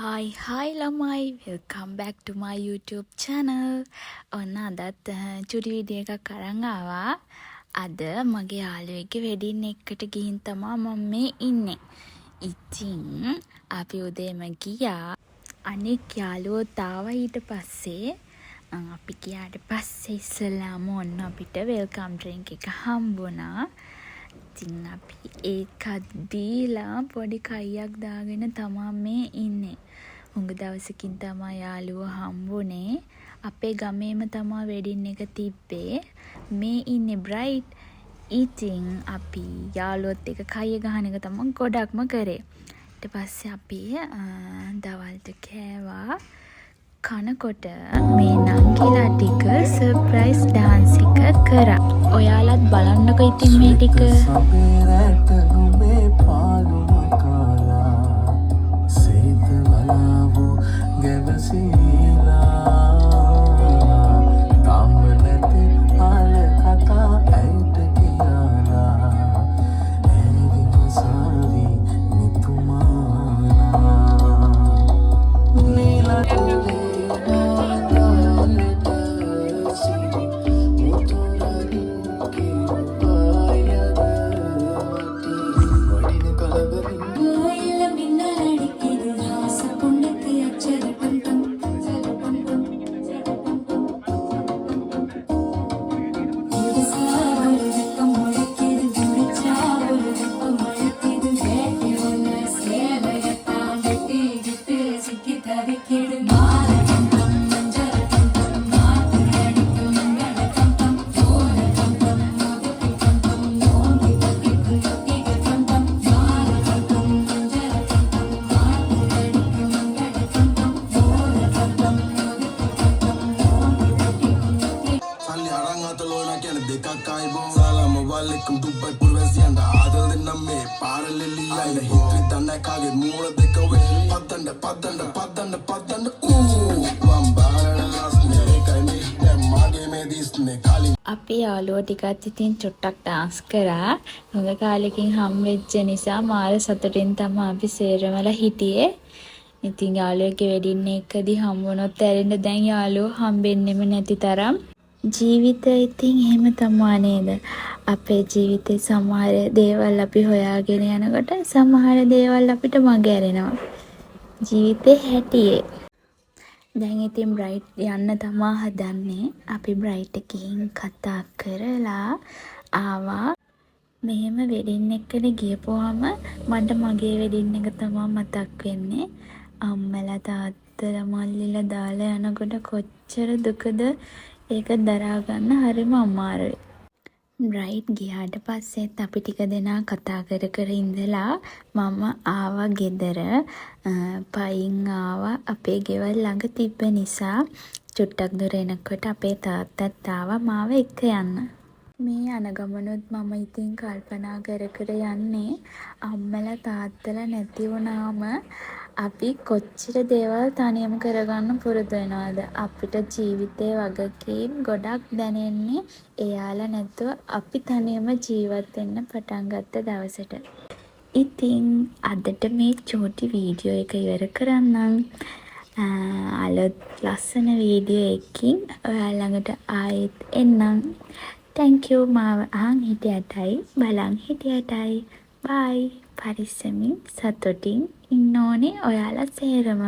Hi ළමයි, welcome back to my YouTube channel. ඔන්න අදත් චුටි වීඩියෝ එකක් අරන් ආවා. අද මගේ යාළුවෙක්ගේ වෙඩින් එකට ගිහින් තමයි මම මේ ඉන්නේ. ඉතින් අපි උදේම ගියා. අනෙක් යාළුවෝත් ආවා ඊට පස්සේ. අපි ගියාට පස්සේ ඉස්සෙල්ලාම ඔන්න අපිට වෙල්කම් ඩ්‍රින්ක් එක හම්බුණා. ඉතින් අපි ඒකත් දීලා පොඩි කයියක් දාගෙන තමා මේ ඉන්නේ. හුඟ දවසකින් තමා යාළුවෝ හම්බුනේ. අපේ ගමේම තමා වෙඩින් එක තිබ්බේ. මේ ඉන්නේ බ්‍රයිට්. ඉතින් අපි යාළුවොත් එක කය ගහන එක තමා ගොඩක්ම කරේ. ඊට පස්සේ අපි දවල්ට කෑවා. කනකොට මේ නංගිලා ටික සර්ප්‍රයිස් ඩාන්ස් එක කරා. ඔයාලත් බලන්නකෝ ඉතින් මේ ටික. අපි යාළුවෝ ටිකත් ඉතින් චුට්ටක් ඩාන්ස් කරා. හොඟ කාලෙකින් හම්බෙච්ච නිසා මාර සතුටින් තමයි අපි සේරමලා හිටියේ. ඉතින් යාළුවෙක්ගේ වෙඩින් එකදී හම්බුනොත් ඇරෙන්න දැන් යාළුවෝ හම්බෙන්නෙම නැති තරම්. ජීවිතය ඉතින් එහෙම තමයි නේද? අපේ ජීවිතේ සමහර දේවල් අපි හොයාගෙන යනකොට සමහර දේවල් අපිට මගහැරෙනවා. ජීවිතේ හැටියේ. දැන් ඉතින් බ්‍රයිට් යන්න තමා හදන්නේ. අපි බ්‍රයිට් එකකින් කතා කරලා ආවා. මෙහෙම වෙඩින් එකට ගියපුවාම මට මගේ වෙඩින් එක තමා මතක් වෙන්නේ. අම්මලා තාත්තලා මල්ලිලා දාලා යනකොට කොච්චර දුකද ඒක දරා ගන්න හරිම අමාරුයි. බ්‍රයිට් ගියාට පස්සෙත් අපි ටික දෙනා කතා කර ඉඳලා මම ආවා ගෙදර. පයින් ආවා. අපේ ගෙවල් ළඟ තිබ්බ නිසා චුට්ටක් දුර එනකොට අපේ තාත්තත් ආවා මාව එක්ක යන්න. මේ යන ගමනොත් මම ඉතින් කල්පනා කර යන්නේ අම්මලා තාත්තලා නැති වුණාම අපි කොච්චර දේවල් තනියම කරගන්න පුරුදු වෙනවද? අපිට ජීවිතේ වගකීම් ගොඩක් දැනෙන්නේ එයාලා නැතුව අපි තනියම ජීවත් වෙන්න පටන් ගත්ත දවසට. ඉතින් අදට මේ චූටි වීඩියෝ එක ඉවර කරන්නම්. අලුත් ලස්සන වීඩියෝ එකකින් ඔයාලා ළඟට ආයෙත් එන්නම්. Thank you මාව අහන් හිටියටයි බලන් හිටියටයි. bye. පරිස්සමින් සතුටින් ඉන්න ඕනේ ඔයාලා සේරම.